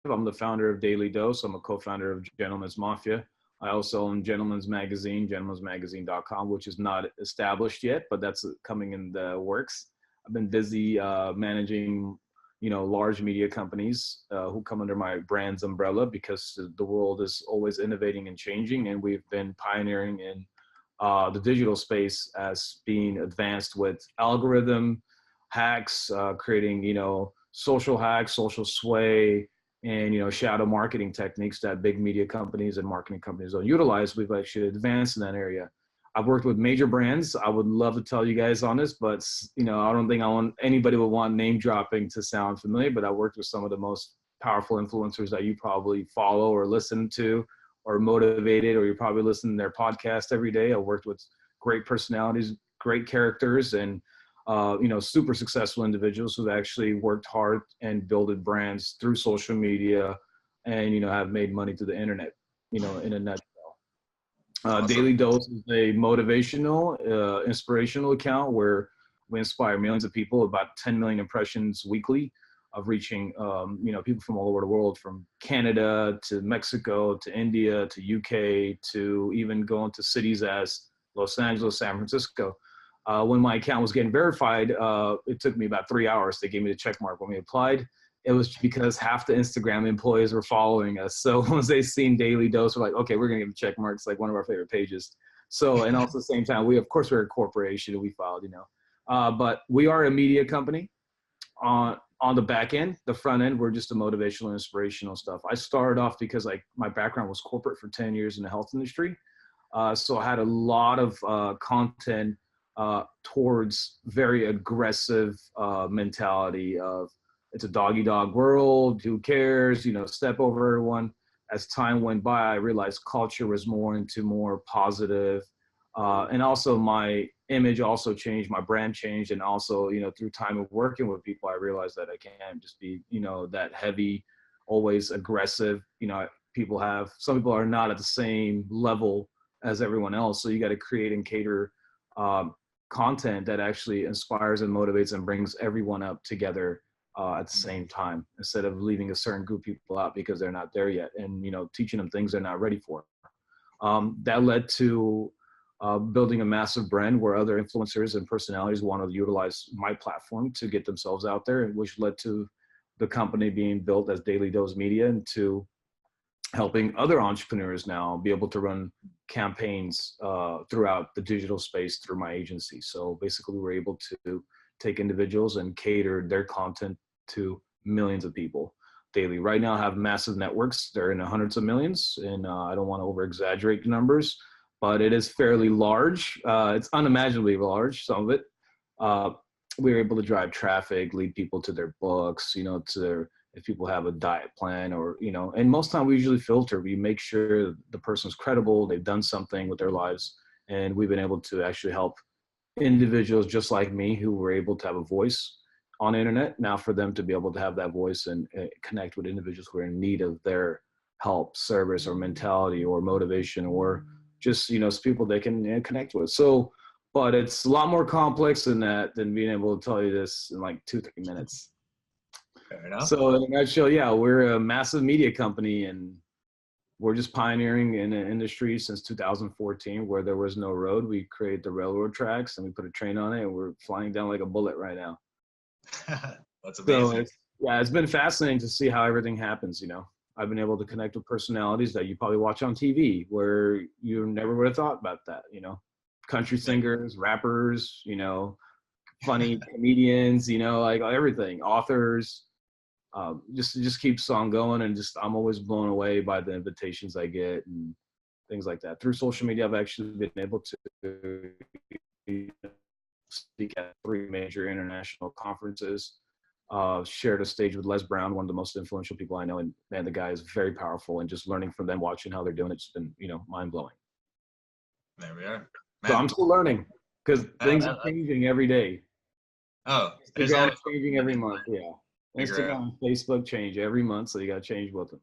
I'm the founder of Daily Dose. I'm a co-founder of Gentleman's Mafia. I also own Gentleman's Magazine, gentlemansmagazine.com, which is not established yet, but that's coming in the works. I've been busy managing, large media companies who come under my brand's umbrella because the world is always innovating and changing, and we've been pioneering in the digital space as being advanced with algorithm hacks, creating, social hacks, social sway, and, shadow marketing techniques that big media companies and marketing companies don't utilize. We've actually advanced in that area. I've worked with major brands. I would love to tell you guys on this, but, I don't think anybody would want name dropping to sound familiar, but I worked with some of the most powerful influencers that you probably follow or listen to or motivated, or you're probably listening to their podcast every day. I worked with great personalities, great characters, and super successful individuals who've actually worked hard and built brands through social media, and have made money through the internet. In a nutshell. Awesome. Daily Dose is a motivational, inspirational account where we inspire millions of people, about 10 million impressions weekly, of reaching people from all over the world, from Canada to Mexico to India to UK to even going to cities as Los Angeles, San Francisco. When my account was getting verified, it took me about 3 hours. They gave me the check mark. When we applied, it was because half the Instagram employees were following us. So once they seen Daily Dose, we're like, okay, we're gonna give a check mark. It's like one of our favorite pages. So, and also at the same time, we're a corporation, and we filed, but we are a media company. On the back end, the front end, we're just a motivational, inspirational stuff. I started off because my background was corporate for 10 years in the health industry. So I had a lot of content towards very aggressive mentality of, it's a dog-eat-dog world, who cares, step over everyone. As time went by, I realized culture was more positive. And also my image also changed, my brand changed. And also, through time of working with people, I realized that I can't just be, that heavy, always aggressive. Some people are not at the same level as everyone else. So you got to create and cater content that actually inspires and motivates and brings everyone up together at the same time, instead of leaving a certain group of people out because they're not there yet, and teaching them things they're not ready for. That led to building a massive brand where other influencers and personalities wanted to utilize my platform to get themselves out there, which led to the company being built as Daily Dose Media, and to helping other entrepreneurs now be able to run campaigns throughout the digital space through my agency. So basically we're able to take individuals and cater their content to millions of people daily. Right now I have massive networks. They're in the hundreds of millions, and I don't want to over exaggerate the numbers, but it is fairly large. It's unimaginably large, some of it. We're able to drive traffic, lead people to their books, if people have a diet plan, or, and most time we usually filter. We make sure the person's credible, they've done something with their lives, and we've been able to actually help individuals just like me who were able to have a voice on the internet, now for them to be able to have that voice and connect with individuals who are in need of their help, service, or mentality, or motivation, or just, people they can connect with. So, but it's a lot more complex than that, than being able to tell you this in like 2-3 minutes. Fair enough. So in a nutshell, yeah, we're a massive media company, and we're just pioneering in an industry since 2014 where there was no road. We created the railroad tracks, and we put a train on it, and we're flying down like a bullet right now. That's amazing. So it's been fascinating to see how everything happens. I've been able to connect with personalities that you probably watch on TV where you never would have thought about that. Country singers, rappers, funny comedians, like everything, authors. Just keeps on going, and I'm always blown away by the invitations I get and things like that. Through social media, I've actually been able to speak at 3 major international conferences. Shared a stage with Les Brown, one of the most influential people I know, and man, the guy is very powerful, and just learning from them, watching how they're doing it's been, mind blowing. There we are. Man. So I'm still learning because things are changing every day. Oh, Instagram is changing every month. Yeah. Instagram and Facebook change every month, so you got to change with them.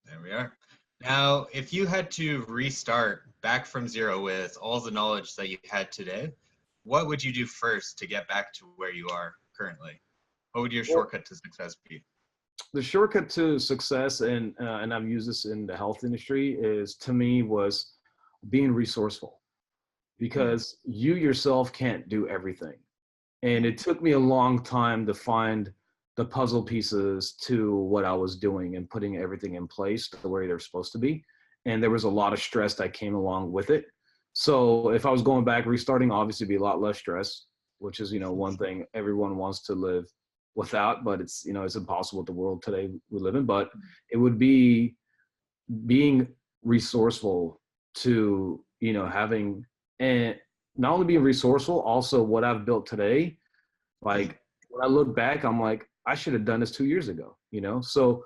There we are. Now, if you had to restart back from zero with all the knowledge that you had today, what would you do first to get back to where you are currently? What would your shortcut to success be? The shortcut to success, and I've used this in the health industry, is to me was being resourceful, Mm, because you yourself can't do everything. And it took me a long time to find the puzzle pieces to what I was doing and putting everything in place the way they're supposed to be. And there was a lot of stress that came along with it. So if I was going back, restarting, obviously be a lot less stress, which is, one thing everyone wants to live without, but it's, it's impossible with the world today we live in. But it would be being resourceful to, having, and not only being resourceful, also what I've built today. mm, Like when I look back, I'm like, I should have done this 2 years ago, So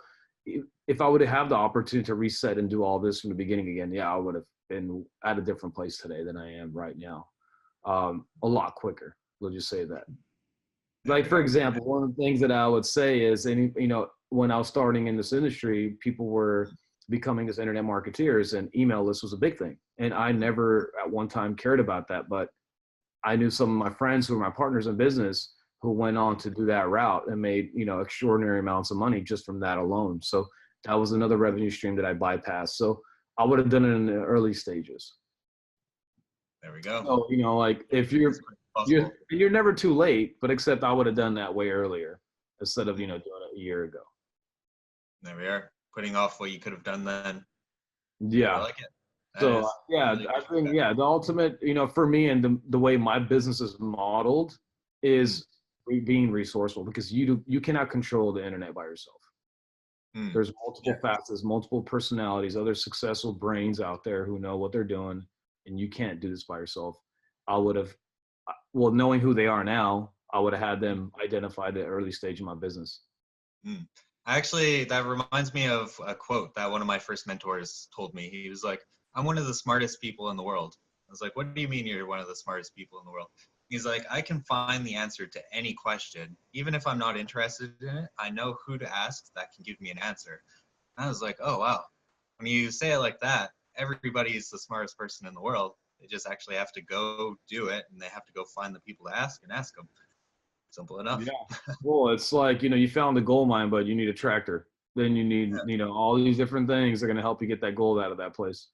if I would have the opportunity to reset and do all this from the beginning again, yeah, I would have been at a different place today than I am right now. A lot quicker. We'll just say that. there Like, we for go. example, one of the things that I would say is, when I was starting in this industry, people were becoming as internet marketeers, and email list was a big thing. And I never at one time cared about that, but I knew some of my friends who were my partners in business who went on to do that route and made, extraordinary amounts of money just from that alone. So that was another revenue stream that I bypassed. So I would have done it in the early stages. There we go. So, like if It's quite possible. you're never too late, but except I would have done that way earlier instead of, doing it a year ago. There we are. Putting off what you could have done then. I Yeah. like it. That So is yeah, really I good think, feedback. yeah, the ultimate, for me, and the way my business is modeled Mm, is being resourceful, because you cannot control the internet by yourself. mm, There's yeah. multiple facets, multiple personalities, other successful brains out there who know what they're doing, and you can't do this by yourself. I would have, well, knowing who they are now, I would have had them identify the early stage of my business. Mm. Actually, that reminds me of a quote that one of my first mentors told me. He was like, I'm one of the smartest people in the world. I was like, what do you mean you're one of the smartest people in the world? He's like, I can find the answer to any question. Even if I'm not interested in it, I know who to ask that can give me an answer. And I was like, oh, wow. When you say it like that, everybody's the smartest person in the world. They just actually have to go do it, and they have to go find the people to ask and ask them. Simple enough. Yeah. Well, it's like, you found the gold mine, but you need a tractor. Then you need, all these different things are going to help you get that gold out of that place.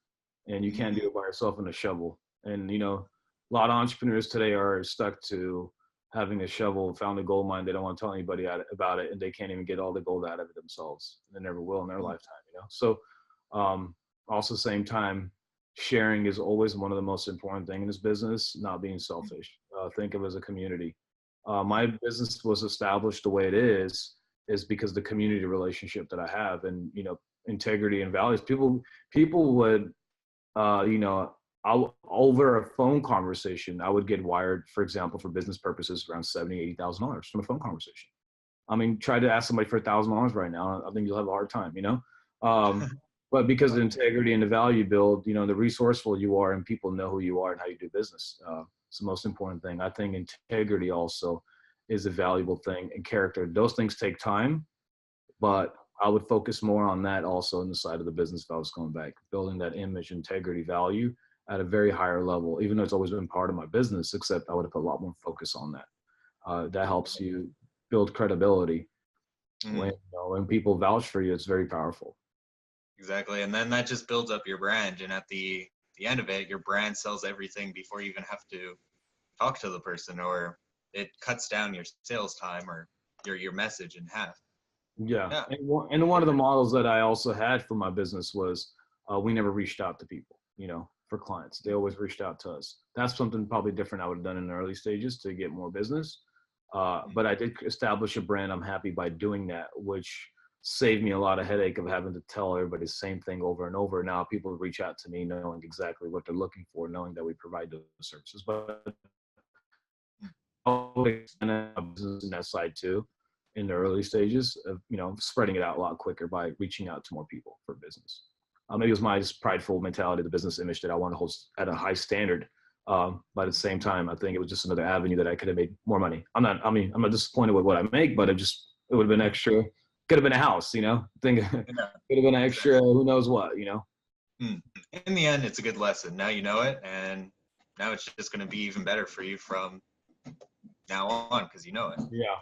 And you can't do Mm, it by yourself in a shovel. And, a lot of entrepreneurs today are stuck to having a shovel, found a gold mine. They don't want to tell anybody about it, and they can't even get all the gold out of it themselves. They never will in their mm, lifetime. So, also same time, sharing is always one of the most important thing in this business, not being selfish. Think of it as a community. My business was established the way it is because the community relationship that I have, and integrity and values. People would, over a phone conversation, I would get wired, for example, for business purposes, around $70,000, $80,000 from a phone conversation. I mean, try to ask somebody for $1,000 right now. I think you'll have a hard time. But because of the integrity and the value build, the resourceful you are, and people know who you are and how you do business. It's the most important thing. I think integrity also is a valuable thing, and character. Those things take time, but I would focus more on that also in the side of the business if I was going back, building that image, integrity, value at a very higher level, even though it's always been part of my business, except I would have put a lot more focus on that. That helps you build credibility. When, mm. when people vouch for you, it's very powerful. Exactly. And then that just builds up your brand. And at the end of it, your brand sells everything before you even have to talk to the person, or it cuts down your sales time or your message in half. Yeah. Yeah. And one of the models that I also had for my business was we never reached out to people, for clients. They always reached out to us. That's something probably different I would have done in the early stages to get more business. But I did establish a brand. I'm happy by doing that, which saved me a lot of headache of having to tell everybody the same thing over and over. Now people reach out to me knowing exactly what they're looking for, knowing that we provide those services. But I would extend my business in that side too, in the early stages of, spreading it out a lot quicker by reaching out to more people for business. Maybe it was my just prideful mentality, the business image that I want to hold at a high standard. But at the same time, I think it was just another avenue that I could have made more money. I'm not disappointed with what I make, but it would have been extra. Could have been a house, think could Yeah, have been an extra, exactly. who knows what, Mm. In the end, it's a good lesson. Now you know it, and now it's just going to be even better for you from now on because you know it. Yeah.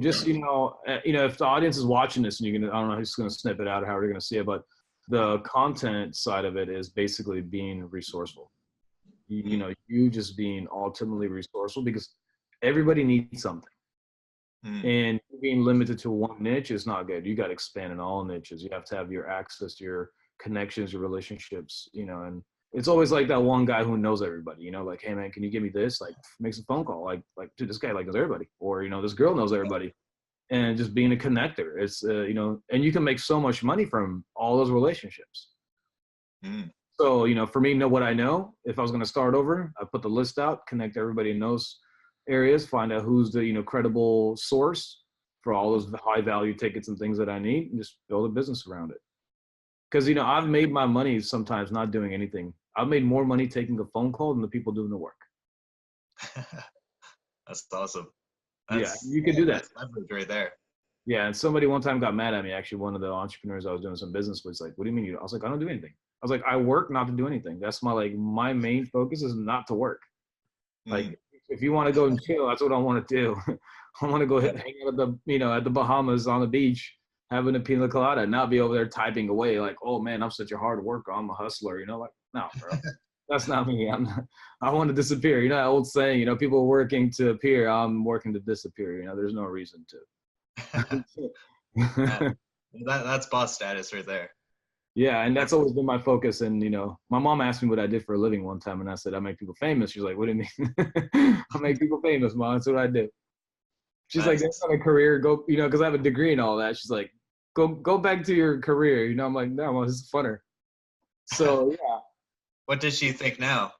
just, if the audience is watching this and you're gonna, I don't know who's gonna snip it out or how we're gonna see it, but the content side of it is basically being resourceful. You just being ultimately resourceful, because everybody needs something. And being limited to one niche is not good. You got to expand in all niches. You have to have your access, your connections, your relationships, and it's always like that one guy who knows everybody, like, hey man, can you give me this? Like, makes a phone call. Like, dude, this guy like knows everybody, or, this girl knows everybody, and just being a connector. It's, and you can make so much money from all those relationships. So, for me, know what I know. If I was going to start over, I put the list out, connect everybody in those areas, find out who's the, credible source for all those high value tickets and things that I need, and just build a business around it. Because, I've made my money sometimes not doing anything. I've made more money taking a phone call than the people doing the work. That's awesome. Yeah, you can do that. That's leverage right there. Yeah, and somebody one time got mad at me. Actually, one of the entrepreneurs I was doing some business with was like, "What do you mean?" I was like, "I don't do anything." I was like, "I work not to do anything. That's my main focus is not to work. Like, if you want to go and chill, that's what I want to do. I want to go hang out at the Bahamas on the beach, having a pina colada, not be over there typing away like, oh man, I'm such a hard worker. I'm a hustler. Like, no, bro, that's not me. I want to disappear. That old saying, people working to appear. I'm working to disappear. There's no reason to. That's boss status right there. Yeah, and that's always been my focus. And my mom asked me what I did for a living one time, and I said I make people famous. She's like, "What do you mean?" I make people famous, Mom. That's what I do. She's like, "That's not a career. Go, because I have a degree and all that." She's like, "Go back to your career." I'm like, "No, Mom, this is funner." So yeah. What does she think now?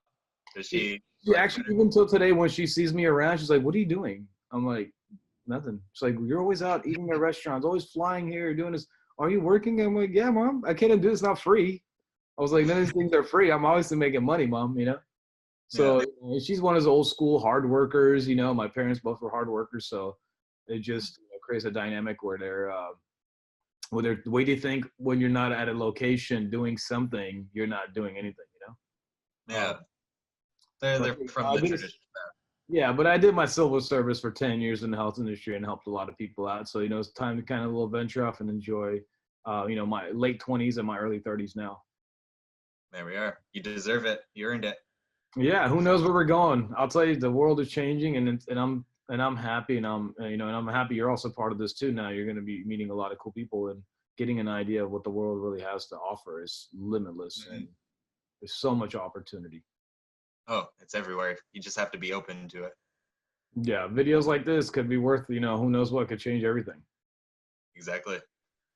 Does she? She actually, even till today, when she sees me around, she's like, "What are you doing?" I'm like, "Nothing." She's like, "You're always out eating at restaurants, always flying here, doing this. Are you working?" I'm like, "Yeah, Mom. I can't do this. Not free." I was like, "None of these things are free. I'm obviously making money, Mom." So she's one of those old school hard workers. My parents both were hard workers, so it just creates a dynamic where they're the way do you think when you're not at a location doing something, you're not doing anything. Yeah, they're from the tradition. Yeah, but I did my civil service for 10 years in the health industry and helped a lot of people out. So, it's time to kind of a little venture off and enjoy, my late 20s and my early 30s now. There we are. You deserve it. You earned it. Yeah, who knows where we're going? I'll tell you, the world is changing, and I'm happy, and I'm happy you're also part of this too. Now you're going to be meeting a lot of cool people and getting an idea of what the world really has to offer is limitless, and there's so much opportunity. Oh, it's everywhere. You just have to be open to it. Yeah, videos like this could be worth, who knows what, could change everything. Exactly.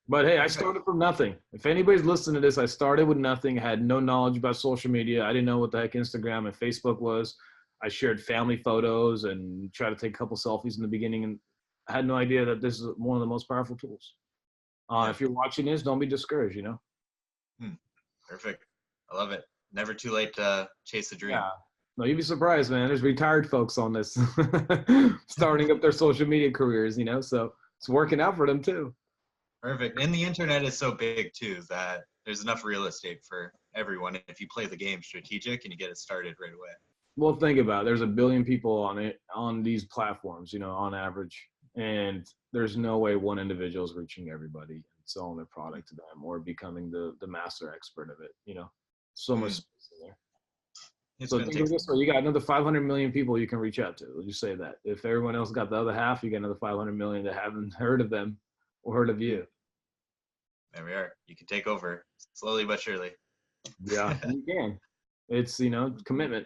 But hey, I started from nothing. If anybody's listening to this, I started with nothing, had no knowledge about social media. I didn't know what the heck Instagram and Facebook was. I shared family photos and tried to take a couple selfies in the beginning, and I had no idea that this is one of the most powerful tools. If you're watching this, don't be discouraged, Perfect. I love it. Never too late to chase a dream. Yeah. No, you'd be surprised, man. There's retired folks on this starting up their social media careers, so it's working out for them too. Perfect. And the internet is so big too that there's enough real estate for everyone if you play the game strategic and you get it started right away. Well, think about it. There's 1 billion people on these platforms, on average, and there's no way one individual is reaching everybody and selling their product to them or becoming the master expert of it. So much space in there. So think of this way: you got another 500 million people you can reach out to. Let's just say that. If everyone else got the other half, you got another 500 million that haven't heard of them or heard of you. There we are. You can take over slowly but surely. Yeah, you can. It's commitment.